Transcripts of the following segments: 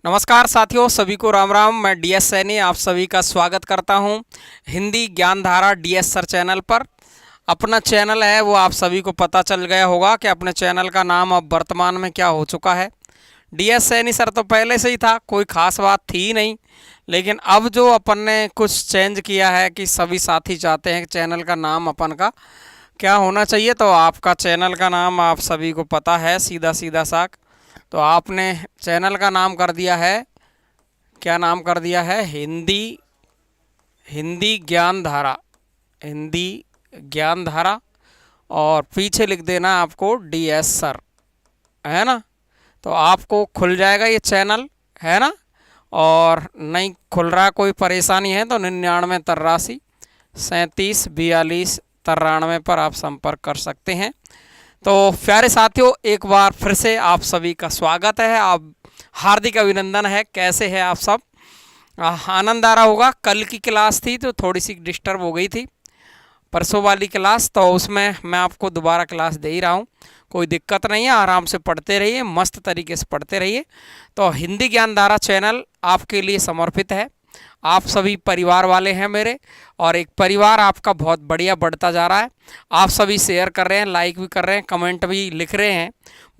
नमस्कार साथियों, सभी को राम राम। मैं डीएस सैनी आप सभी का स्वागत करता हूं Hindi Gyandhara DS sir channel पर। अपना चैनल है वो आप सभी को पता चल गया होगा कि अपने चैनल का नाम अब वर्तमान में क्या हो चुका है। डीएस सैनी सर तो पहले से ही था, कोई ख़ास बात थी ही नहीं। लेकिन अब जो अपन ने कुछ चेंज किया है कि सभी साथी चाहते हैं कि चैनल का नाम अपन का क्या होना चाहिए, तो आपका चैनल का नाम आप सभी को पता है, सीधा सीधा साक। तो आपने चैनल का नाम कर दिया है, क्या नाम कर दिया है? हिंदी हिंदी ज्ञान धारा, हिंदी ज्ञान धारा। और पीछे लिख देना आपको डीएस सर, है ना। तो आपको खुल जाएगा ये चैनल, है ना। और नहीं खुल रहा, कोई परेशानी है तो 99 83 37 42 93 पर आप संपर्क कर सकते हैं। तो प्यारे साथियों, एक बार फिर से आप सभी का स्वागत है, आप हार्दिक अभिनंदन है। कैसे हैं आप सब? आनंद आ रहा होगा। कल की क्लास थी तो थोड़ी सी डिस्टर्ब हो गई थी, परसों वाली क्लास, तो उसमें मैं आपको दोबारा क्लास दे ही रहा हूँ। कोई दिक्कत नहीं है, आराम से पढ़ते रहिए, मस्त तरीके से पढ़ते रहिए। तो हिंदी ज्ञानधारा चैनल आपके लिए समर्पित है। आप सभी परिवार वाले हैं मेरे, और एक परिवार आपका बहुत बढ़िया बढ़ता जा रहा है। आप सभी शेयर कर रहे हैं, लाइक भी कर रहे हैं, कमेंट भी लिख रहे हैं।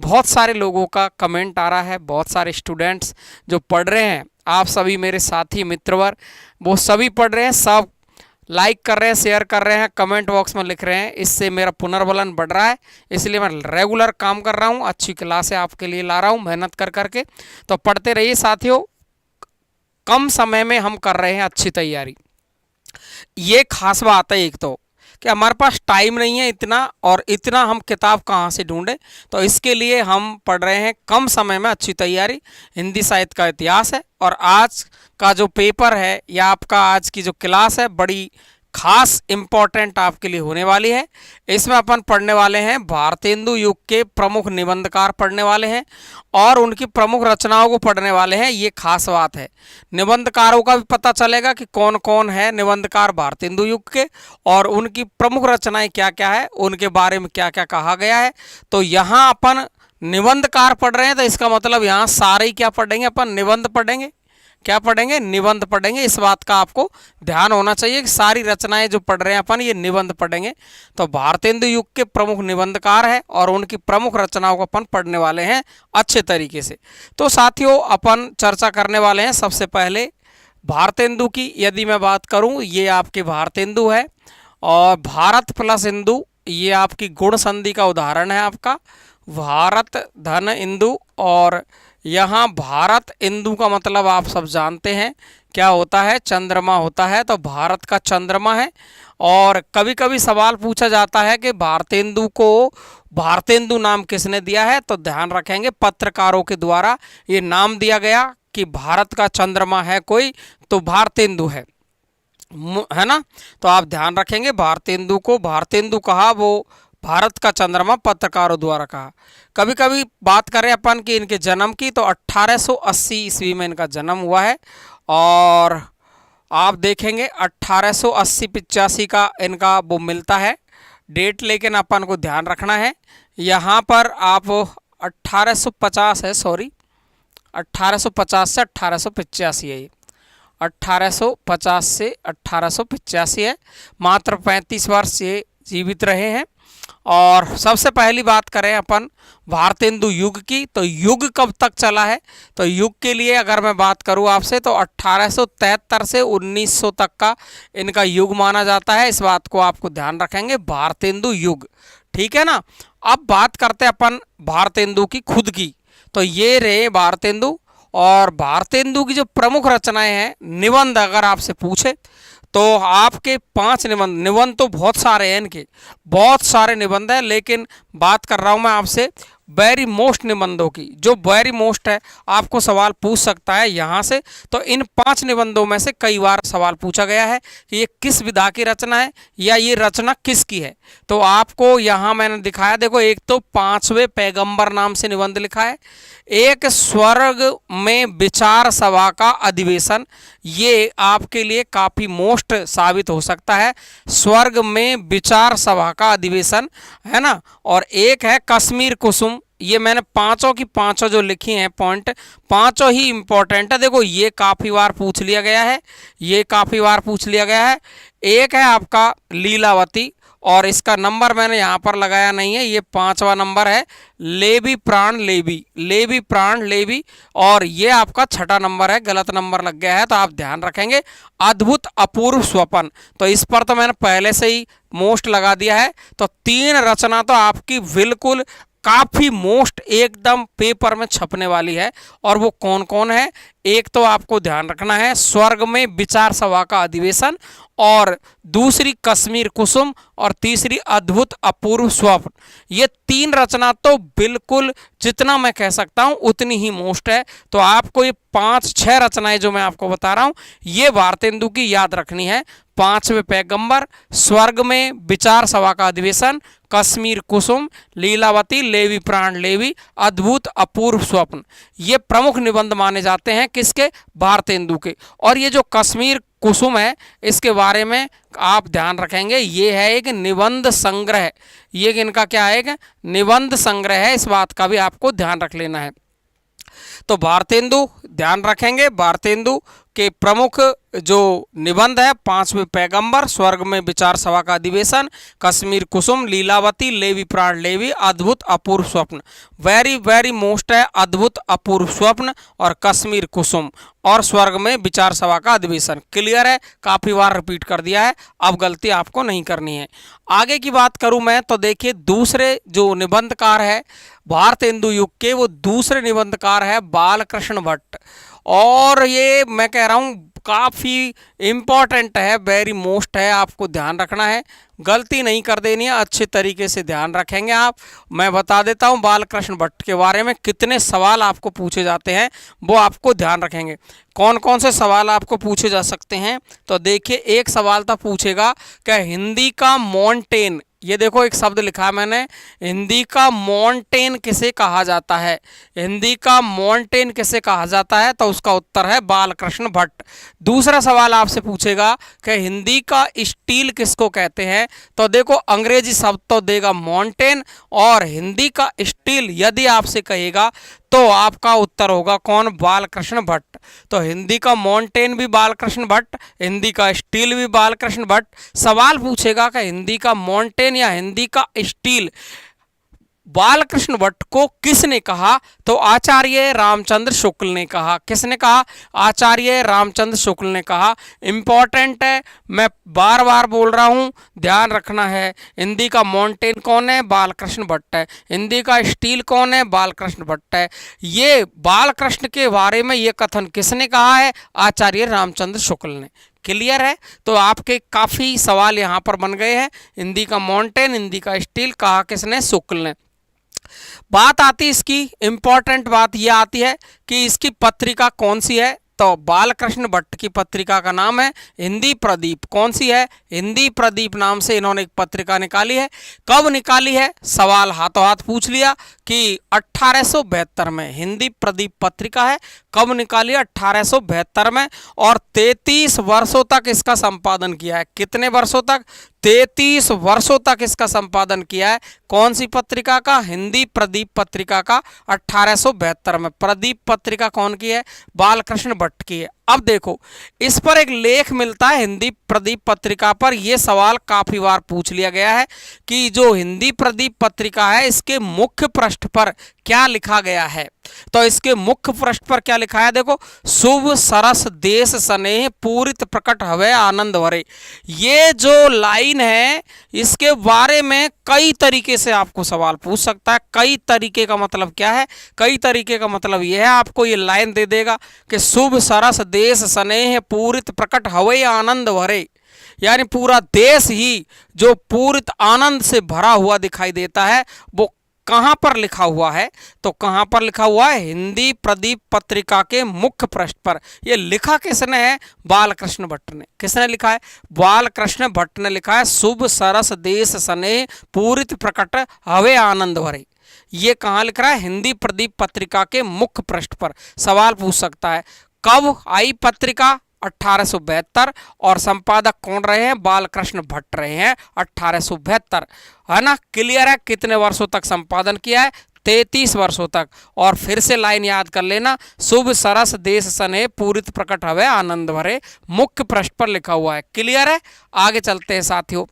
बहुत सारे लोगों का कमेंट आ रहा है, बहुत सारे स्टूडेंट्स जो पढ़ रहे हैं, आप सभी मेरे साथी मित्रवर वो सभी पढ़ रहे हैं, सब लाइक कर रहे हैं, शेयर कर रहे हैं, कमेंट बॉक्स में लिख रहे हैं। इससे मेरा पुनर्बलन बढ़ रहा है, इसलिए मैं रेगुलर काम कर रहा हूँ, अच्छी क्लासें आपके लिए ला रहा हूँ मेहनत कर करके। तो पढ़ते रहिए साथियों, कम समय में हम कर रहे हैं अच्छी तैयारी। ये खास बात है एक तो कि हमारे पास टाइम नहीं है इतना, और इतना हम किताब कहाँ से ढूंढें। तो इसके लिए हम पढ़ रहे हैं कम समय में अच्छी तैयारी। हिंदी साहित्य का इतिहास है, और आज का जो पेपर है या आपका आज की जो क्लास है बड़ी खास इम्पोर्टेंट आपके लिए होने वाली है। इसमें अपन पढ़ने वाले हैं भारतेंदु युग के प्रमुख निबंधकार पढ़ने वाले हैं, और उनकी प्रमुख रचनाओं को पढ़ने वाले हैं। ये खास बात है, निबंधकारों का भी पता चलेगा कि कौन कौन है निबंधकार भारतेंदु युग के, और उनकी प्रमुख रचनाएं क्या क्या है, उनके बारे में क्या क्या कहा गया है। तो यहाँ अपन निबंधकार पढ़ रहे हैं, तो इसका मतलब यहाँ सारे ही क्या पढ़ेंगे, अपन निबंध पढ़ेंगे। क्या पढ़ेंगे? निबंध पढ़ेंगे। इस बात का आपको ध्यान होना चाहिए कि सारी रचनाएं जो पढ़ रहे हैं अपन, ये निबंध पढ़ेंगे। तो भारतेंदु युग के प्रमुख निबंधकार है, और उनकी प्रमुख रचनाओं को अपन पढ़ने वाले हैं अच्छे तरीके से। तो साथियों, अपन चर्चा करने वाले हैं सबसे पहले भारतेंदु की। यदि मैं बात करूं, ये आपके भारतेंदु है, और भारत प्लस इंदु ये आपकी गुण संधि का उदाहरण है आपका। भारत धन इंदु, और यहाँ भारत इंदु का मतलब आप सब जानते हैं क्या होता है? चंद्रमा होता है। तो भारत का चंद्रमा है। और कभी कभी सवाल पूछा जाता है कि भारतेंदु को भारतेंदु नाम किसने दिया है? तो ध्यान रखेंगे पत्रकारों के द्वारा ये नाम दिया गया कि भारत का चंद्रमा है कोई, तो भारतेंदु है ना। तो आप ध्यान रखेंगे, भारतेंदु को भारतेंदु कहा, वो भारत का चंद्रमा पत्रकारों द्वारा कहा। कभी कभी बात करें अपन कि इनके जन्म की, तो 1880 ईस्वी में इनका जन्म हुआ है। और आप देखेंगे 1880-85 का इनका वो मिलता है डेट, लेकिन अपन को ध्यान रखना है यहाँ पर आप 1850 है, सॉरी 1850 से 1885 है। ये 1850 से 1885 है, मात्र 35 वर्ष ये जीवित रहे हैं। और सबसे पहली बात करें अपन भारतेंदु युग की, तो युग कब तक चला है? तो युग के लिए अगर मैं बात करूं आपसे, तो 1873 से 1900 तक का इनका युग माना जाता है। इस बात को आपको ध्यान रखेंगे, भारतेंदु युग, ठीक है ना। अब बात करते हैं अपन भारतेंदु की खुद की। तो ये रहे भारतेंदु, और भारतेंदु की जो प्रमुख रचनाएं हैं निबंध, अगर आपसे पूछे तो आपके 5 निबंध तो बहुत सारे हैं, इनके बहुत सारे निबंध हैं, लेकिन बात कर रहा हूं मैं आपसे वेरी मोस्ट निबंधों की। जो वेरी मोस्ट है, आपको सवाल पूछ सकता है यहाँ से। तो इन 5 निबंधों में से कई बार सवाल पूछा गया है कि ये किस विधा की रचना है, या ये रचना किसकी है। तो आपको यहाँ मैंने दिखाया, देखो, एक तो 5वें पैगंबर नाम से निबंध लिखा है, एक स्वर्ग में विचार सभा का अधिवेशन, ये आपके लिए काफ़ी मोस्ट साबित हो सकता है। स्वर्ग में विचार सभा का अधिवेशन, है ना। और एक है कश्मीर कुसुम, ये मैंने पांचों की पांचों जो लिखी हैं पॉइंट, पांचों ही इंपॉर्टेंट है। देखो ये काफी बार पूछ लिया गया है, ये काफी बार पूछ लिया गया है। एक है आपका लीलावती, और इसका नंबर मैंने यहाँ पर लगाया नहीं है, ये 5वां नंबर है। लेवी प्राण लेवी, लेवी प्राण लेवी, और ये आपका 6ठा नंबर है, गलत नंबर लग गया है तो आप ध्यान रखेंगे। अद्भुत अपूर्व स्वप्न, तो इस पर तो मैंने पहले से ही मोस्ट लगा दिया है। तो 3 रचना तो आपकी बिल्कुल काफी मोस्ट एकदम पेपर में छपने वाली है। और वो कौन कौन है? एक तो आपको ध्यान रखना है स्वर्ग में विचार सभा का अधिवेशन, और दूसरी कश्मीर कुसुम, और तीसरी अद्भुत अपूर्व स्वप्न। ये 3 रचना तो बिल्कुल जितना मैं कह सकता हूं उतनी ही मोस्ट है। तो आपको ये 5-6 रचनाएं जो मैं आपको बता रहा हूं ये भारतेंदु की याद रखनी है। 5वें पैगंबर, स्वर्ग में विचार सभा का अधिवेशन, कश्मीर कुसुम, लीलावती, लेवी प्राण लेवी, अद्भुत अपूर्व स्वप्न, ये प्रमुख निबंध माने जाते हैं किसके? भारतेंदु के। और ये जो कश्मीर कुसुम है इसके बारे में आप ध्यान रखेंगे, ये है एक निबंध संग्रह, ये इनका क्या है? एक निबंध संग्रह है, इस बात का भी आपको ध्यान रख लेना है। तो भारतेंदु ध्यान रखेंगे, भारतेंदु के प्रमुख जो निबंध है 5वें पैगंबर, स्वर्ग में विचार सभा का अधिवेशन, कश्मीर कुसुम, लीलावती, लेवी प्राण लेवी, अद्भुत अपूर्व स्वप्न। वेरी वेरी मोस्ट है अद्भुत अपूर्व स्वप्न और कश्मीर कुसुम और स्वर्ग में विचार सभा का अधिवेशन। क्लियर है? काफी बार रिपीट कर दिया है, अब गलती आपको नहीं करनी है। आगे की बात करूं मैं तो देखिए दूसरे जो निबंधकार है भारतेंदु युग के, वो दूसरे निबंधकार है बालकृष्ण भट्ट। और ये मैं कह रहा हूँ काफ़ी इम्पॉर्टेंट है, वेरी मोस्ट है, आपको ध्यान रखना है, गलती नहीं कर देनी है, अच्छे तरीके से ध्यान रखेंगे आप। मैं बता देता हूँ बालकृष्ण भट्ट के बारे में कितने सवाल आपको पूछे जाते हैं, वो आपको ध्यान रखेंगे। कौन कौन से सवाल आपको पूछे जा सकते हैं? तो देखिए एक सवाल तो पूछेगा क्या हिंदी का मॉन्टेन, ये देखो एक शब्द लिखा है मैंने, हिंदी का मॉन्टेन किसे कहा जाता है? हिंदी का मॉन्टेन किसे कहा जाता है? तो उसका उत्तर है बालकृष्ण भट्ट। दूसरा सवाल आपसे पूछेगा कि हिंदी का स्टील किसको कहते हैं? तो देखो अंग्रेजी शब्द तो देगा मॉन्टेन, और हिंदी का स्टील यदि आपसे कहेगा तो आपका उत्तर होगा कौन? बालकृष्ण भट्ट। तो हिंदी का मॉन्टेन भी बालकृष्ण भट्ट, हिंदी का स्टील भी बालकृष्ण भट्ट। सवाल पूछेगा कि हिंदी का मॉन्टेन या हिंदी का स्टील बालकृष्ण भट्ट को किसने कहा? तो आचार्य रामचंद्र शुक्ल ने कहा। किसने कहा? आचार्य रामचंद्र शुक्ल ने कहा। इंपॉर्टेंट है, मैं बार बार बोल रहा हूं, ध्यान रखना है। हिंदी का मॉन्टेन कौन है? बालकृष्ण भट्ट है। हिंदी का स्टील कौन है? बालकृष्ण भट्ट है। ये बालकृष्ण के बारे में ये कथन किसने कहा है? आचार्य रामचंद्र शुक्ल ने। क्लियर है? तो आपके काफ़ी सवाल यहाँ पर बन गए हैं। हिंदी का मॉन्टेन, हिंदी का स्टील कहा किसने? शुक्ल ने। बात आती इसकी इंपॉर्टेंट बात यह आती है कि इसकी पत्रिका कौन सी है? तो बालकृष्ण भट्ट की पत्रिका का नाम है हिंदी प्रदीप। कौन सी है? हिंदी प्रदीप नाम से इन्होंने एक पत्रिका निकाली है। कब निकाली है? सवाल हाथों हाथ पूछ लिया कि 1872 में हिंदी प्रदीप पत्रिका है। कब निकाली? 1872 में। और 33 वर्षों तक इसका संपादन किया है। कितने वर्षों तक? 33 वर्षों तक इसका संपादन किया है। कौन सी पत्रिका का? हिंदी प्रदीप पत्रिका का। 1872 में। प्रदीप पत्रिका कौन की है? बालकृष्ण भट्ट की है। अब देखो इस पर एक लेख मिलता है हिंदी प्रदीप पत्रिका पर। यह सवाल काफी बार पूछ लिया गया है कि जो हिंदी प्रदीप पत्रिका है इसके मुख्य पृष्ठ पर क्या लिखा गया है? तो इसके मुख्य पृष्ठ पर क्या लिखा है? देखो, शुभ सरस देश स्नेह पूरित प्रकट हवे आनंद भरे। ये जो लाइन है इसके बारे में कई तरीके से आपको सवाल पूछ सकता है। कई तरीके का मतलब क्या है? कई तरीके का मतलब यह है, आपको ये लाइन दे देगा कि शुभ सरस देश स्नेह पूरित प्रकट हवे आनंद भरे, यानी पूरा देश ही जो पूरित आनंद से भरा हुआ दिखाई देता है, वो कहां पर लिखा हुआ है? तो कहां पर लिखा हुआ है? हिंदी प्रदीप पत्रिका के मुख्य पृष्ठ पर। यह लिखा किसने है? बालकृष्ण भट्ट ने। किसने लिखा है? बालकृष्ण भट्ट ने लिखा है। शुभ सरस देश स्नेह पूरित प्रकट हवे आनंद भरे। ये कहाँ लिख रहा है? हिंदी प्रदीप पत्रिका के मुख्य पृष्ठ पर। सवाल पूछ सकता है कब आई पत्रिका? 1872। और संपादक कौन रहे हैं? बालकृष्ण भट्ट रहे हैं 1872, है ना? क्लियर है? कितने वर्षों तक संपादन किया है? 33 वर्षों तक। और फिर से लाइन याद कर लेना, शुभ सरस देश सने पूरित प्रकट हवे आनंद भरे, मुख्य पृष्ठ पर लिखा हुआ है। क्लियर है? आगे चलते हैं साथियों।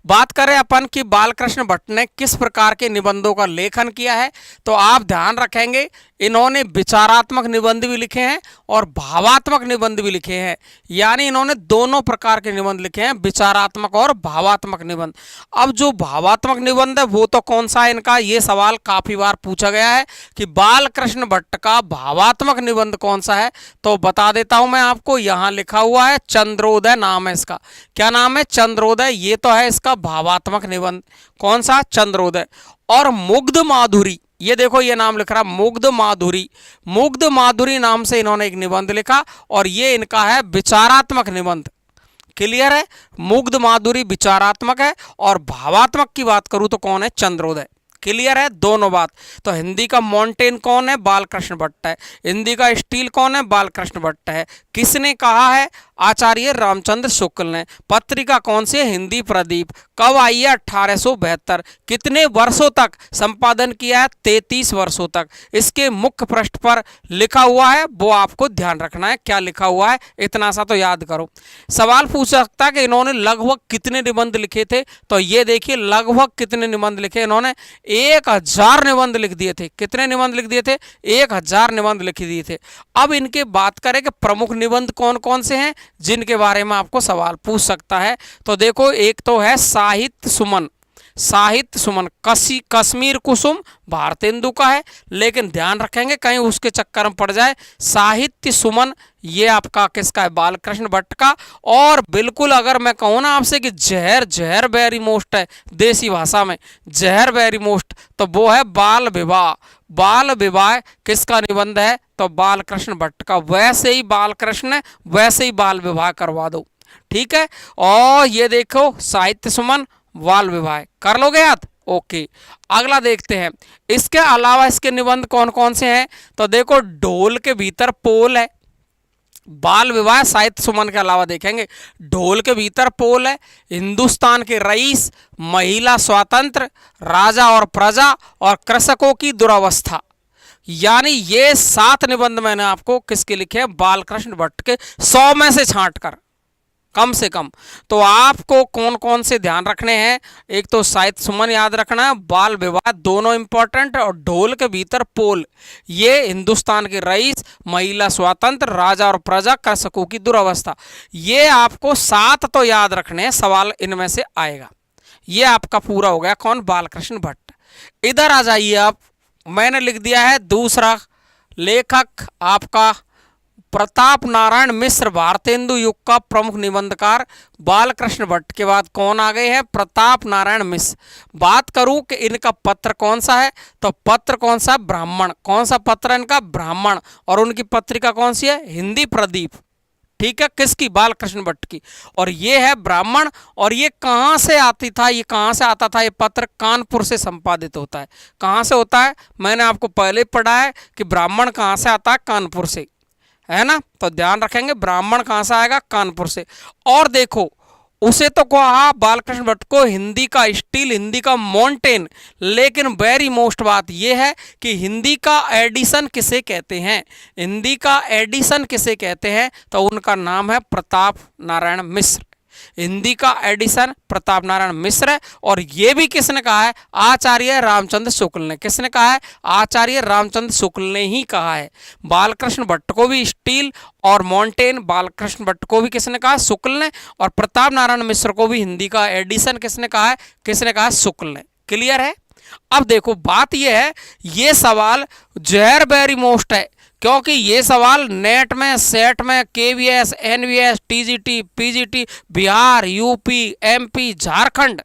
बात करें अपन कि बालकृष्ण भट्ट ने किस प्रकार के निबंधों का लेखन किया है, तो आप ध्यान रखेंगे इन्होंने विचारात्मक निबंध भी लिखे हैं और भावात्मक निबंध भी लिखे हैं। यानी इन्होंने दोनों प्रकार के निबंध लिखे हैं, विचारात्मक और भावात्मक निबंध। अब जो भावात्मक निबंध है वो तो कौन सा है इनका, ये सवाल काफी बार पूछा गया है कि बालकृष्ण भट्ट का भावात्मक निबंध कौन सा है। तो बता देता हूं मैं आपको, यहां लिखा हुआ है चंद्रोदय नाम है इसका। क्या नाम है? चंद्रोदय। ये तो है इसका भावात्मक निबंध। कौन सा? चंद्रोदय। और मुग्ध माधुरी, ये देखो ये नाम लिख रहा मुग्ध माधुरी। मुग्ध माधुरी नाम से इन्होंने एक निबंध लिखा और ये इनका है विचारात्मक निबंध। क्लियर है? मुग्ध माधुरी विचारात्मक है और भावात्मक की बात करूं तो कौन है? चंद्रोदय। क्लियर है दोनों बात। तो हिंदी का मॉन्टेन कौन है? बालकृष्ण भट्ट है। हिंदी का स्टील कौन है? बालकृष्ण भट्ट है। किसने कहा है? आचार्य रामचंद्र शुक्ल ने। पत्रिका कौन सी है? हिंदी प्रदीप। कब आई है? 1872। कितने वर्षों तक संपादन किया है? 33 वर्षों तक। इसके मुख्य पृष्ठ पर लिखा हुआ है, वो आपको ध्यान रखना है क्या लिखा हुआ है, इतना सा तो याद करो। सवाल पूछ सकता है कि इन्होंने लगभग कितने निबंध लिखे थे, तो ये देखिए लगभग कितने निबंध लिखे इन्होंने, 1000 निबंध लिख दिए थे। कितने निबंध लिख दिए थे? 1000 निबंध लिख दिए थे। अब इनके बात करें कि प्रमुख निबंध कौन कौन से हैं जिनके बारे में आपको सवाल पूछ सकता है, तो देखो एक तो है साहित्य सुमन। साहित्य सुमन कश्मीर कुसुम भारतेंदु का है, लेकिन ध्यान रखेंगे कहीं उसके चक्कर में पड़ जाए। साहित्य सुमन ये आपका किसका है? बालकृष्ण भट्ट का। और बिल्कुल अगर मैं कहूँ ना आपसे कि जहर जहर वेरी मोस्ट है देसी भाषा में, जहर वेरी मोस्ट, तो वो है बाल विवाह। बाल विवाह किसका निबंध है? तो बालकृष्ण भट्ट का। वैसे ही बालकृष्ण वैसे ही बाल विवाह करवा दो, ठीक है। और ये देखो साहित्य सुमन बाल विवाह कर लोगे याद? ओके, अगला देखते हैं। इसके अलावा इसके निबंध कौन कौन से हैं, तो देखो ढोल के भीतर पोल है। बाल विवाह साहित्य सुमन के अलावा देखेंगे ढोल के भीतर पोल है, हिंदुस्तान के रईस, महिला स्वातंत्र, राजा और प्रजा और कृषकों की दुरावस्था। यानी ये 7 निबंध मैंने आपको किसके लिखे हैं? बालकृष्ण भट्ट के, 100 में से छांट कर कम से कम। तो आपको कौन कौन से ध्यान रखने हैं? एक तो साहित्य सुमन याद रखना है, बाल विवाह दोनों इंपॉर्टेंट, और ढोल के भीतर पोल ये हिंदुस्तान के रईस, महिला स्वातंत्र, राजा और प्रजा, कृषकों की दुरावस्था। ये आपको 7 तो याद रखने हैं, सवाल इनमें से आएगा। ये आपका पूरा हो गया कौन? बालकृष्ण भट्ट। इधर आ जाइए आप, मैंने लिख दिया है दूसरा लेखक आपका प्रताप नारायण मिश्र, भारतेंदु युग का प्रमुख निबंधकार। बालकृष्ण भट्ट के बाद कौन आ गए हैं? प्रताप नारायण मिश्र। बात करूं कि इनका पत्र कौन सा है, तो पत्र कौन सा? ब्राह्मण। कौन सा पत्र इनका? ब्राह्मण। और उनकी पत्रिका कौन सी है? हिंदी प्रदीप। ठीक है, किसकी? बालकृष्ण भट्ट की। और ये है ब्राह्मण। और ये कहाँ से आती था? ये कहाँ से आता था? ये पत्र कानपुर से संपादित होता है। कहाँ से होता है? मैंने आपको पहले पढ़ा है कि ब्राह्मण कहाँ से आता है? कानपुर से, है ना। तो ध्यान रखेंगे ब्राह्मण कहां से आएगा? कानपुर से। और देखो उसे तो कहा बालकृष्ण भट्ट को हिंदी का स्टील, हिंदी का माउंटेन, लेकिन वेरी मोस्ट बात यह है कि हिंदी का एडिशन किसे कहते हैं? हिंदी का एडिशन किसे कहते हैं? तो उनका नाम है प्रताप नारायण मिश्र। हिंदी का एडिशन प्रताप नारायण मिश्र है। और यह भी किसने कहा है? आचार्य रामचंद्र शुक्ल ने। किसने कहा है? आचार्य रामचंद्र शुक्ल ने ही कहा है। बालकृष्ण भट्ट को भी स्टील और माउंटेन, बालकृष्ण भट्ट को भी किसने कहा? शुक्ल ने। और प्रताप नारायण मिश्र को भी हिंदी का एडिशन किसने कहा है? किसने कहा? शुक्ल ने। क्लियर है? अब देखो बात यह है, ये सवाल जहर वेरी मोस्ट है, क्योंकि ये सवाल नेट में, सेट में, KVS, NVS, TGT, PGT, Bihar, UP, MP, Jharkhand,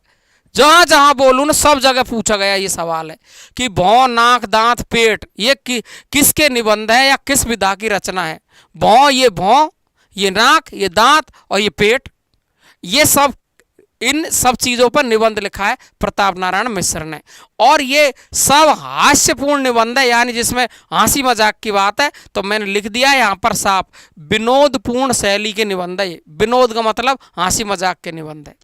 जहां जहां बोलूं ना सब जगह पूछा गया ये सवाल है कि भौं, नाक, दांत, पेट ये किसके निबंध है या किस विधा की रचना है? भौं, ये नाक, ये दांत और ये पेट, ये सब, इन सब चीजों पर निबंध लिखा है प्रताप नारायण मिश्र ने। और ये सब हास्यपूर्ण निबंध है, यानी जिसमें हंसी मजाक की बात है। तो मैंने लिख दिया है यहां पर साफ, विनोदपूर्ण शैली के निबंध है। ये विनोद का मतलब हंसी मजाक के निबंध है।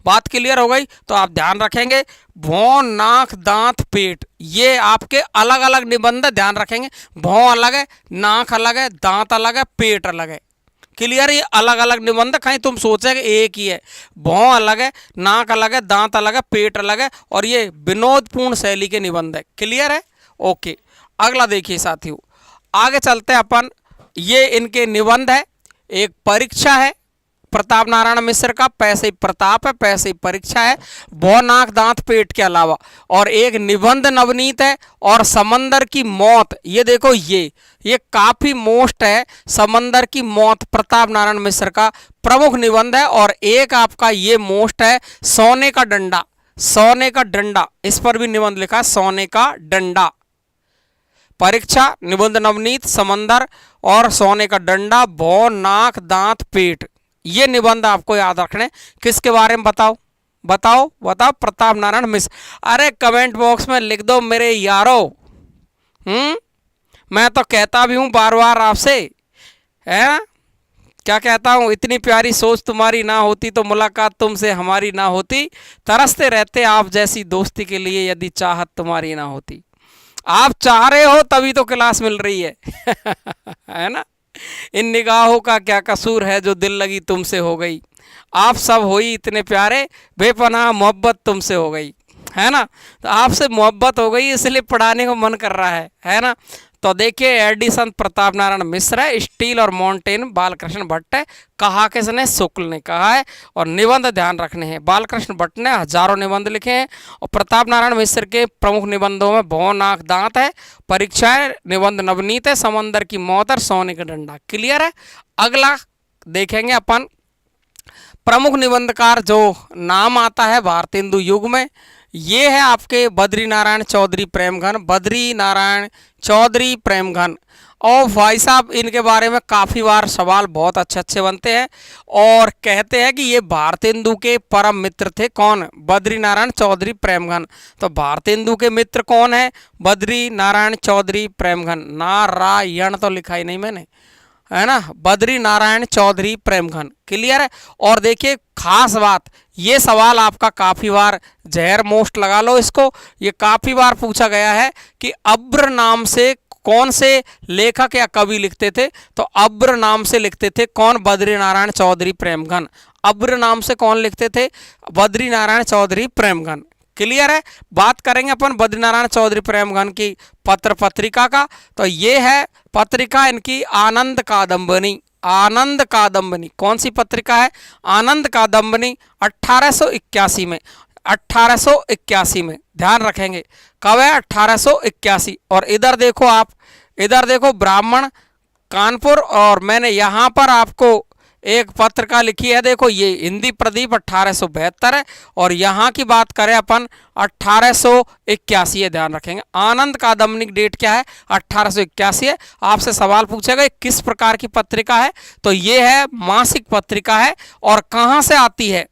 बात क्लियर हो गई? तो आप ध्यान रखेंगे भौं, नाक, दांत, पेट, ये आपके अलग अलग निबंध ध्यान रखेंगे। भौं अलग है, नाक अलग है, दांत अलग है, पेट अलग है। क्लियर? ये अलग अलग निबंध, कहीं तुम सोचे कि एक ही है। भौं अलग है, नाक अलग है, दांत अलग है, पेट अलग है, और ये विनोदपूर्ण शैली के निबंध है। क्लियर है? ओके, अगला देखिए साथियों, आगे चलते हैं अपन। ये इनके निबंध है। एक परीक्षा है प्रताप नारायण मिश्र का, पैसे प्रताप है, पैसे परीक्षा है, भौ, नाक, दांत, पेट के अलावा, और एक निबंध नवनीत है, और समंदर की मौत। ये देखो, ये काफी मोस्ट है। समंदर की मौत प्रताप नारायण मिश्र का प्रमुख निबंध है। और एक आपका ये मोस्ट है, सोने का डंडा। सोने का डंडा, इस पर भी निबंध लिखा है, सोने का डंडा। परीक्षा, निबंध नवनीत, समंदर और सोने का डंडा, भौ, नाक, दांत, पेट, ये निबंध आपको याद रखने। किसके बारे में बताओ? बताओ बताओ, प्रताप नारायण मिश्र। अरे कमेंट बॉक्स में लिख दो मेरे यारो। मैं तो कहता भी हूं बार बार आपसे, है ना? क्या कहता हूं? इतनी प्यारी सोच तुम्हारी ना होती तो मुलाकात तुमसे हमारी ना होती, तरसते रहते आप जैसी दोस्ती के लिए यदि चाहत तुम्हारी ना होती। आप चाह रहे हो तभी तो क्लास मिल रही है। है ना? इन निगाहों का क्या कसूर है जो दिल लगी तुमसे हो गई, आप सब होई इतने प्यारे, बेपनाह मोहब्बत तुमसे हो गई। है ना? तो आपसे मोहब्बत हो गई इसलिए पढ़ाने को मन कर रहा है ना? तो देखिए, एडिसन प्रताप नारायण मिश्र है, स्टील और माउंटेन बालकृष्ण भट्ट है, कहा किसने? शुक्ल ने कहा है। और निबंध ध्यान रखने हैं, बालकृष्ण भट्ट ने हजारों निबंध लिखे हैं, और प्रताप नारायण मिश्र के प्रमुख निबंधों में भौ, नाक, दांत है, परीक्षा है, निबंध नवनीत है, समंदर की मौत और सोने का डंडा। क्लियर है? अगला देखेंगे अपन, प्रमुख निबंधकार जो नाम आता है भारतेंदु युग में, ये है आपके बद्री नारायण चौधरी प्रेमघन। बद्री नारायण चौधरी प्रेमघन। और भाई साहब, इनके बारे में काफ़ी बार सवाल बहुत अच्छे अच्छे बनते हैं, और कहते हैं कि ये भारतेंदु के परम मित्र थे। कौन? बद्री नारायण चौधरी प्रेमघन। तो भारतेंदु के मित्र कौन है? बद्री नारायण चौधरी प्रेमघन। नारायण तो लिखा ही नहीं मैंने, है ना? बद्री नारायण चौधरी प्रेमघन। क्लियर है? और देखिए, खास बात, ये सवाल आपका काफी बार, जहर मोस्ट लगा लो इसको, ये काफी बार पूछा गया है कि अब्र नाम से कौन से लेखक या कवि लिखते थे? तो अब्र नाम से लिखते थे कौन? बद्री नारायण चौधरी प्रेमघन। अब्र नाम से कौन लिखते थे? बद्री नारायण चौधरी प्रेमघन। क्लियर है? बात करेंगे अपन बद्री नारायण चौधरी प्रेमघन की पत्र पत्रिका का। तो ये है पत्रिका इनकी, आनंद कादम्बनी। आनंद कादम्बनी कौन सी पत्रिका है? आनंद कादम्बनी। 1881 में, 1881 में, ध्यान रखेंगे कब है? 1881। और इधर देखो आप, इधर देखो, ब्राह्मण कानपुर, और मैंने यहाँ पर आपको एक पत्रिका लिखी है, देखो ये हिंदी प्रदीप 1872 है, और यहाँ की बात करें अपन 1881 है। ध्यान रखेंगे, आनंद कादम्बनी की डेट क्या है? 1881 है। आपसे सवाल पूछेगा किस प्रकार की पत्रिका है? तो ये है मासिक पत्रिका है। और कहाँ से आती है?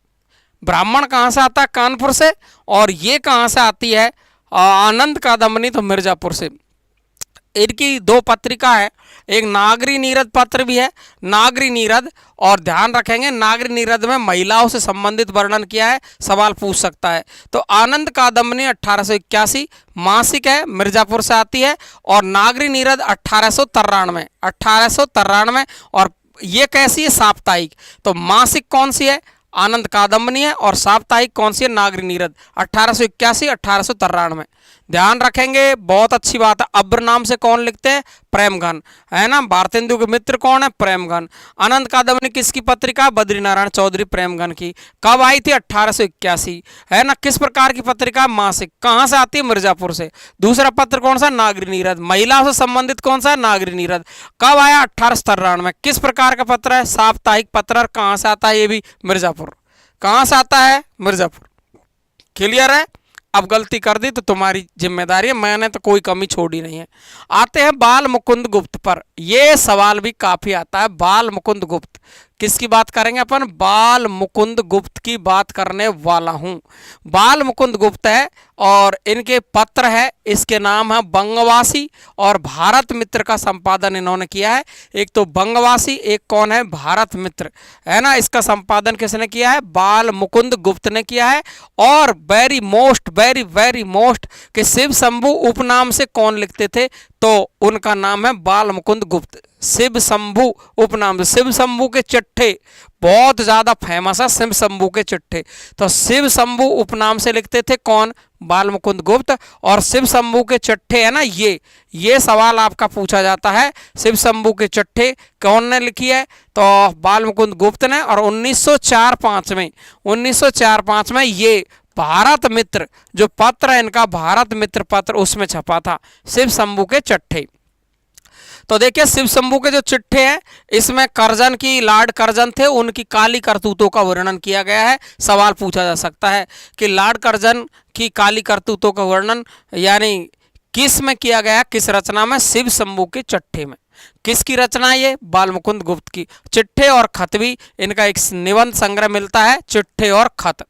ब्राह्मण कहाँ से आता है? कानपुर से। और ये कहाँ से आती है? आनंद कादम्बनी तो मिर्जापुर से। इनकी दो पत्रिका है, एक नागरी नीरद पत्र भी है, नागरी नीरद। और ध्यान रखेंगे, नागरी नीरद में महिलाओं से संबंधित वर्णन किया है, सवाल पूछ सकता है। तो आनंद कादम्बनी 1881 मासिक है, मिर्जापुर से आती है। और नागरी नीरद 1893, 1893। और ये कैसी है? साप्ताहिक। तो मासिक कौन सी है? आनंद कादम्बनी है। और साप्ताहिक कौन सी है? नागरी नीरद। 1881, 1893। ध्यान रखेंगे, बहुत अच्छी बात है। अब्र नाम से कौन लिखते हैं? प्रेमघन, है ना? भारतेंदु के मित्र कौन है? प्रेमघन। आनंद कादम्बनी किसकी पत्रिका? बद्री नारायण चौधरी प्रेमघन की। कब आई थी? 1881, है ना? किस प्रकार की पत्रिका? मासिक। कहाँ से आती है? मिर्जापुर से। दूसरा पत्र कौन सा? नागरी नीरद। महिलाओं से संबंधित कौन सा है? नागरी नीरद। कब आया? 1893। किस प्रकार का पत्र है? साप्ताहिक पत्र। और कहाँ से आता है? ये भी मिर्जापुर। कहाँ से आता है? मिर्जापुर। क्लियर है? अब गलती कर दी तो तुम्हारी जिम्मेदारी है, मैंने तो कोई कमी छोड़ी नहीं है। आते हैं बाल मुकुंद गुप्त पर। ये सवाल भी काफी आता है। बाल मुकुंद गुप्त किसकी बात करेंगे अपन? बाल मुकुंद गुप्त की बात करने वाला हूं। बाल मुकुंद गुप्त है और इनके पत्र है, इसके नाम है बंगवासी, और भारत मित्र का संपादन इन्होंने किया है। एक तो बंगवासी, एक कौन है, भारत मित्र, है ना। इसका संपादन किसने किया है, बाल मुकुंद गुप्त ने किया है। और very most, very very most कि शिव शंभु उपनाम से कौन लिखते थे, तो उनका नाम है बाल मुकुंद गुप्त। शिव शंभु उपनाम, शिव शंभु के चिट्ठे बहुत ज्यादा फेमस है, शिव शंभु के चिट्ठे। तो शिव शंभु उपनाम से लिखते थे कौन, बाल मुकुंद गुप्त। और शिव शंभु के चिट्ठे है ना, ये सवाल आपका पूछा जाता है, शिव शंभु के चिट्ठे कौन ने लिखी है, तो बाल मुकुंद गुप्त ने। और 1904-5 में ये भारत मित्र जो पत्र है इनका, भारत मित्र पत्र, उसमें छपा था शिव शंभु के चिट्ठे। तो देखिए शिव शंभु के जो चिट्ठे हैं इसमें करजन की, लॉर्ड करजन थे, उनकी काली करतूतों का वर्णन किया गया है। सवाल पूछा जा सकता है कि लॉर्ड करजन की काली करतूतों का वर्णन यानी किस में किया गया, किस रचना में, शिव शंभु के चिट्ठे में। किसकी रचना है ये, बाल मुकुंद गुप्त की। चिट्ठे और खत भी इनका एक निबंध संग्रह मिलता है, चिट्ठे और खत।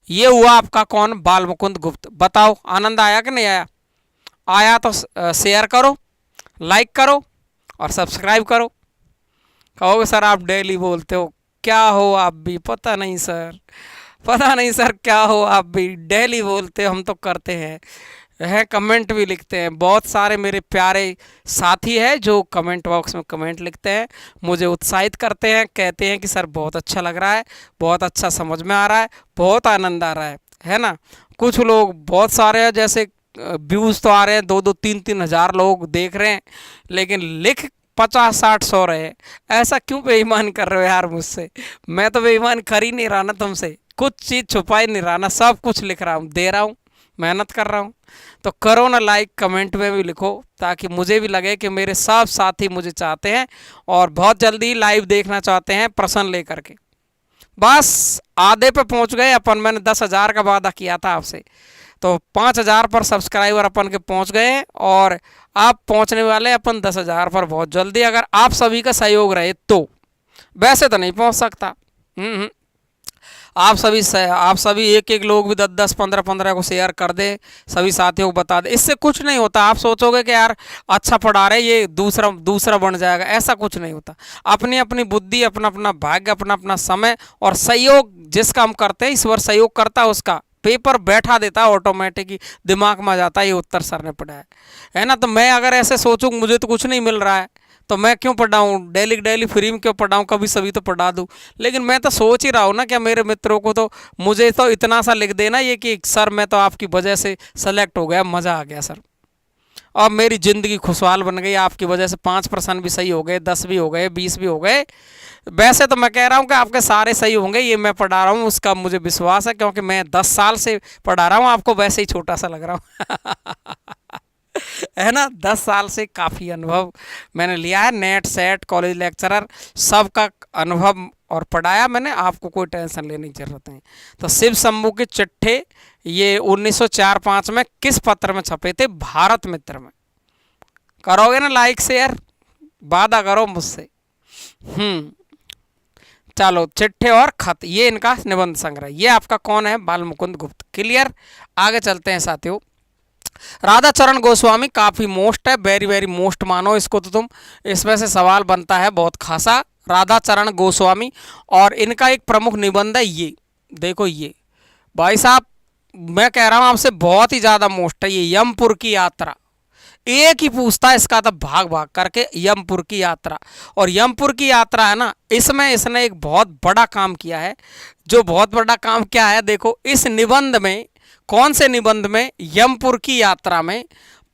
ये हुआ आपका कौन, बाल मुकुंद गुप्त। बताओ आनंद आया कि नहीं आया? आया तो शेयर करो, लाइक करो और सब्सक्राइब करो। कहोगे सर आप डेली बोलते हो, क्या हो आप भी, पता नहीं सर, पता नहीं सर क्या हो आप भी, डेली बोलते हो, हम तो करते हैं, कमेंट भी लिखते हैं। बहुत सारे मेरे प्यारे साथी हैं जो कमेंट बॉक्स में कमेंट लिखते हैं, मुझे उत्साहित करते हैं, कहते हैं कि सर बहुत अच्छा लग रहा है, बहुत अच्छा समझ में आ रहा है, बहुत आनंद आ रहा है ना। कुछ लोग बहुत सारे हैं, जैसे व्यूज़ तो आ रहे हैं, 2-2, 3-3 हज़ार लोग देख रहे हैं, लेकिन लिख 50-60-100 रहे। ऐसा क्यों बेईमान कर रहे हो यार मुझसे? मैं तो बेईमान कर ही नहीं रहा ना तुमसे, कुछ चीज़ छुपा ही नहीं रहा ना, सब कुछ लिख रहा हूँ, दे रहा हूँ, मेहनत कर रहा हूँ। तो करो ना लाइक, कमेंट में भी लिखो, ताकि मुझे भी लगे कि मेरे सब साथी मुझे चाहते हैं और बहुत जल्दी लाइव देखना चाहते हैं प्रश्न लेकर के। बस आधे पे पहुंच गए अपन, मैंने 10,000 का वादा किया था आपसे, तो 5,000 पर सब्सक्राइबर अपन के पहुंच गए और आप पहुंचने वाले अपन 10,000 पर बहुत जल्दी, अगर आप सभी का सहयोग रहे तो। वैसे तो नहीं पहुंच सकता। आप सभी एक लोग भी 10-10, 15-15 को शेयर कर दे, सभी साथियों को बता दे, इससे कुछ नहीं होता। आप सोचोगे कि यार अच्छा पढ़ा रहे, ये दूसरा बन जाएगा, ऐसा कुछ नहीं होता। अपनी अपनी बुद्धि, अपना अपना भाग्य, अपना अपना समय और सहयोग जिसका हम करते हैं, ईश्वर सहयोग करता है, उसका पेपर बैठा देता है, ऑटोमेटिक ही दिमाग में आ जाता है ये उत्तर सर ने पढ़ा है ना। तो मैं अगर ऐसे सोचूं मुझे तो कुछ नहीं मिल रहा है, तो मैं क्यों पढ़ाऊँ, डेली फ्री में क्यों पढ़ाऊँ, कभी सभी तो पढ़ा दूँ। लेकिन मैं तो सोच ही रहा हूँ ना कि मेरे मित्रों को तो मुझे तो इतना सा लिख देना ये कि सर मैं तो आपकी वजह से सेलेक्ट हो गया, मज़ा आ गया सर, और मेरी ज़िंदगी खुशहाल बन गई आपकी वजह से। 5% भी सही हो गए, 10 भी हो गए, 20 भी हो गए। वैसे तो मैं कह रहा हूँ कि आपके सारे सही होंगे, ये मैं पढ़ा रहा हूँ उसका मुझे विश्वास है, क्योंकि मैं 10 साल से पढ़ा रहा हूँ, आपको वैसे ही छोटा सा लग रहा हूँ है ना। 10 साल से काफ़ी अनुभव मैंने लिया है, नेट सेट कॉलेज लेक्चरर सबका अनुभव और पढ़ाया मैंने, आपको कोई टेंशन लेने की जरूरत नहीं। तो शिव शंभु के चिट्ठे ये 1904-5 में किस पत्र में छपे थे, भारत मित्र में। करोगे ना लाइक शेयर, वादा करो मुझसे। चलो चिट्ठे और खत, ये इनका निबंध संग्रह, ये आपका कौन है, बाल मुकुंद गुप्त। क्लियर, आगे चलते हैं साथियों। राधा चरण गोस्वामी काफ़ी मोस्ट है, वेरी वेरी मोस्ट मानो इसको तो तुम, इसमें से सवाल बनता है बहुत खासा। राधा चरण गोस्वामी, और इनका एक प्रमुख निबंध है ये, देखो ये भाई साहब, मैं कह रहा हूँ आपसे बहुत ही ज़्यादा मोस्ट है ये, यमपुर की यात्रा। एक ही पूछता है इसका तो भाग भाग करके, यमपुर की यात्रा। और यमपुर की यात्रा है ना, इसमें इसने एक बहुत बड़ा काम किया है। जो बहुत बड़ा काम क्या है, देखो इस निबंध में, कौन से निबंध में, यमपुर की यात्रा में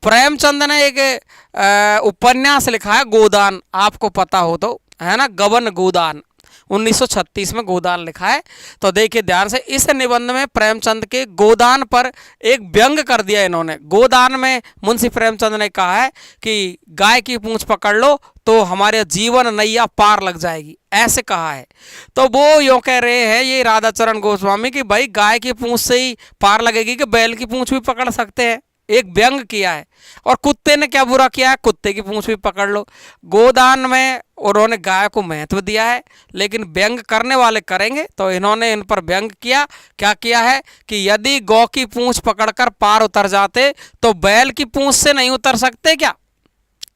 प्रेमचंद ने एक उपन्यास लिखा है गोदान, आपको पता हो तो, है ना, गबन गोदान, 1936 में गोदान लिखा है। तो देखिए ध्यान से, इस निबंध में प्रेमचंद के गोदान पर एक व्यंग कर दिया इन्होंने। गोदान में मुंशी प्रेमचंद ने कहा है कि गाय की पूंछ पकड़ लो तो हमारे जीवन नैया पार लग जाएगी, ऐसे कहा है। तो वो यूँ कह रहे हैं ये राधा चरण गोस्वामी कि भाई गाय की पूंछ से ही पार लगेगी कि बैल की पूंछ भी पकड़ सकते हैं, एक व्यंग किया है। और कुत्ते ने क्या बुरा किया है, कुत्ते की पूंछ भी पकड़ लो। गोदान में उन्होंने गाय को महत्व दिया है, लेकिन व्यंग करने वाले करेंगे तो इन्होंने इन पर व्यंग किया। क्या किया है कि यदि गौ की पूंछ पकड़कर पार उतर जाते तो बैल की पूंछ से नहीं उतर सकते क्या,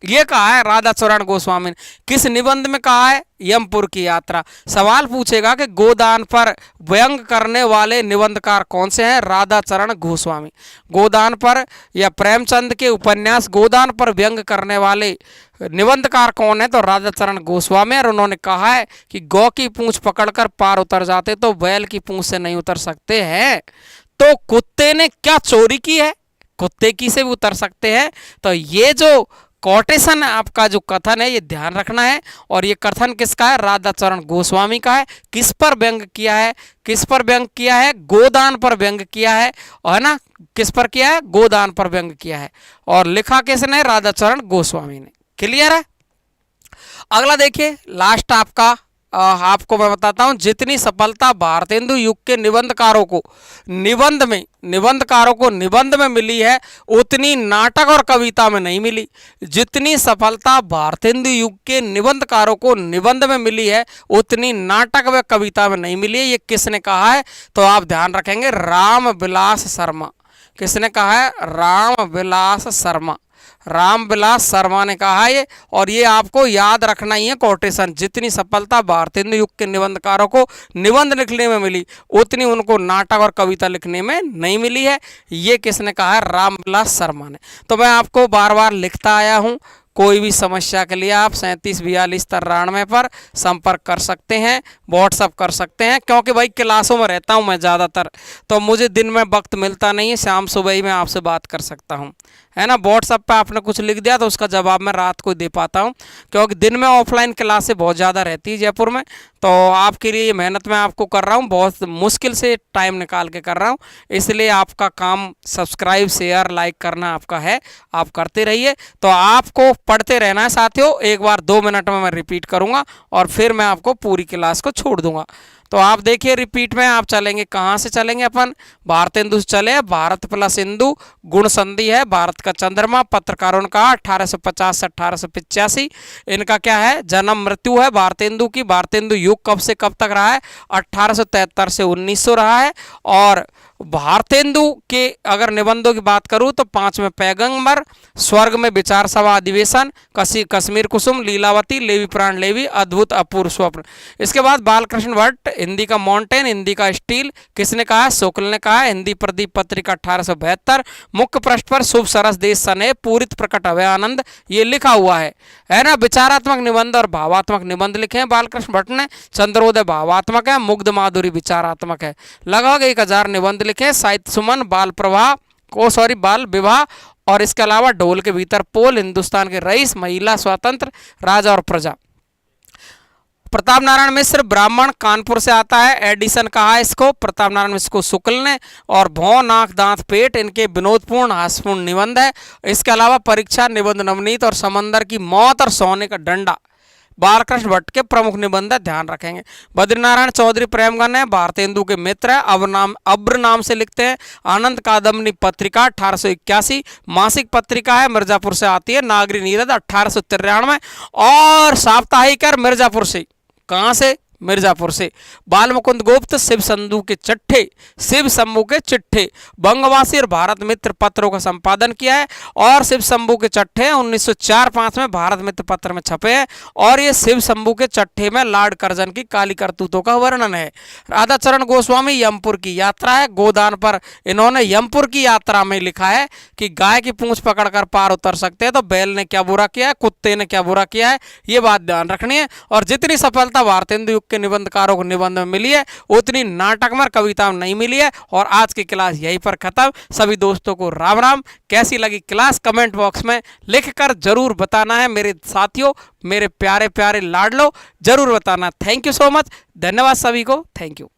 ये कहा है राधाचरण गोस्वामी ने। किस निबंध में कहा है, यमपुर की यात्रा। सवाल पूछेगा कि गोदान पर व्यंग करने वाले निबंधकार कौन से हैं, राधाचरण गोस्वामी। गोदान पर या प्रेमचंद के उपन्यास गोदान पर व्यंग करने वाले निबंधकार कौन है, तो राधाचरण गोस्वामी। और उन्होंने कहा है कि गौ की पूंछ पकड़कर पार उतर जाते तो बैल की पूंछ से नहीं उतर सकते हैं। तो कुत्ते ने क्या चोरी की है, कुत्ते की से भी उतर सकते हैं। तो ये जो कोटेशन आपका जो कथन है ये ध्यान रखना है। और ये कथन किसका है, राधाचरण गोस्वामी का है। किस पर व्यंग किया है, किस पर व्यंग किया है, गोदान पर व्यंग किया है, है ना। किस पर किया है, गोदान पर व्यंग किया है। और लिखा किसने, राधाचरण गोस्वामी ने। क्लियर है। अगला देखिए, लास्ट आपका आपको मैं बताता हूं, जितनी सफलता भारतेंदु युग के निबंधकारों को निबंध में मिली है उतनी नाटक और कविता में नहीं मिली। जितनी सफलता भारतेंदु युग के निबंधकारों को निबंध में मिली है उतनी नाटक व कविता में नहीं मिली है। ये किसने कहा है, तो आप ध्यान रखेंगे, रामविलास शर्मा। किसने कहा है, रामविलास शर्मा। रामविलास शर्मा ने कहा है ये। और ये आपको याद रखना ही है कोटेशन, जितनी सफलता भारतेंदु युग के निबंधकारों को निबंध लिखने में मिली उतनी उनको नाटक और कविता लिखने में नहीं मिली है। ये किसने कहा है, रामविलास शर्मा ने। तो मैं आपको बार बार लिखता आया हूँ, कोई भी समस्या के लिए आप 374293 पर संपर्क कर सकते हैं, व्हाट्सअप कर सकते हैं। क्योंकि भाई क्लासों में रहता हूं मैं ज़्यादातर, तो मुझे दिन में वक्त मिलता नहीं है, शाम सुबह ही मैं आपसे बात कर सकता हूं, है ना। व्हाट्सअप पे आपने कुछ लिख दिया तो उसका जवाब मैं रात को दे पाता हूं, क्योंकि दिन में ऑफलाइन क्लासें बहुत ज़्यादा रहती है जयपुर में। तो आपके लिए ये मेहनत मैं आपको कर रहा हूँ, बहुत मुश्किल से टाइम निकाल के कर रहा हूँ। इसलिए आपका काम सब्सक्राइब शेयर लाइक करना आपका है, आप करते रहिए। तो आपको पढ़ते रहना है साथियों। एक बार 2 मिनट में मैं रिपीट करूँगा और फिर मैं आपको पूरी क्लास को छोड़ दूँगा। तो आप देखिए, रिपीट में आप चलेंगे, कहाँ से चलेंगे अपन, भारतेंदु से चले। भारत प्लस इंदु, गुण संधि है, भारत का चंद्रमा, पत्रकारों ने कहा 1850 से 1885। इनका क्या है, जन्म मृत्यु है भारतेंदु की। भारतेंदु युग कब से कब तक रहा है, 1873 से 1900 रहा है। और भारतेंदु के अगर निबंधों की बात करूं तो 5वें पैगंबर, स्वर्ग में विचार सभा अधिवेशन, कश्मीर कुसुम, लीलावती, लेवी प्राण लेवी, अद्भुत अपूर्व स्वप्न। इसके बाद बालकृष्ण भट्ट, हिंदी का माउंटेन, हिंदी का स्टील, किसने कहा, शुक्ल ने कहा। हिंदी प्रदीप पत्रिका 1872, मुख्य पृष्ठ पर शुभ सरस देश सने, पूरित प्रकट हवे आनंद, ये लिखा हुआ है ना। विचारात्मक निबंध और भावात्मक निबंध लिखे हैं बालकृष्ण भट्ट ने। चंद्रोदय भावात्मक है, मुग्ध माधुरी विचारात्मक है। लगभग 1000 निबंध लिखे। साहित्य सुमन, बाल विवाह, और इसके अलावा ढोल के भीतर पोल, हिंदुस्तान के रईस, महिला स्वतंत्र, राजा और प्रजा। प्रताप नारायण मिश्र, ब्राह्मण, कानपुर से आता है। एडिशन कहा है इसको, प्रताप नारायण मिश्र को शुक्ल ने। और भौं, नाक, दांत, पेट, इनके विनोदपूर्ण हास्यपूर्ण निबंध है। इसके अलावा परीक्षा, निबंध नवनीत और समंदर की मौत और सोने का डंडा बालकृष्ण भट्ट के प्रमुख निबंध है, ध्यान रखेंगे। बद्रीनारायण चौधरी प्रेमगन है, भारतेंदु के मित्र है, अब्र नाम से लिखते हैं। आनंद कादम्बनी पत्रिका 1881 मासिक पत्रिका है, मिर्जापुर से आती है। नागरी नीरद 1893 और साप्ताहिक मिर्जापुर से, कहाँ से, मिर्जापुर से। बाल मुकुंद गुप्त, शिव शंभू के चिट्ठे, बंगवासी और भारत मित्र पत्रों का संपादन किया है। और शिव शंभू के चट्ठे 1904-05 में भारत मित्र पत्र में छपे हैं। और ये शिव शंभू के चट्ठे में लॉर्ड कर्जन की काली करतूतों का वर्णन है। राधाचरण गोस्वामी, यमपुर की यात्रा है। गोदान पर इन्होंने यमपुर की यात्रा में लिखा है कि गाय की पूंछ पकड़कर पार उतर सकते हैं, तो बैल ने क्या बुरा किया है, कुत्ते ने क्या बुरा किया है, ये बात ध्यान रखनी है। और जितनी सफलता भारतेंदु युग के निबंधकारों को निबंध में मिली है उतनी नाटक में कविता में नहीं मिली है। और आज की क्लास यहीं पर खत्म। सभी दोस्तों को राम राम। कैसी लगी क्लास कमेंट बॉक्स में लिखकर जरूर बताना है मेरे साथियों, मेरे प्यारे प्यारे लाडलो, जरूर बताना। थैंक यू सो मच, धन्यवाद सभी को, थैंक यू।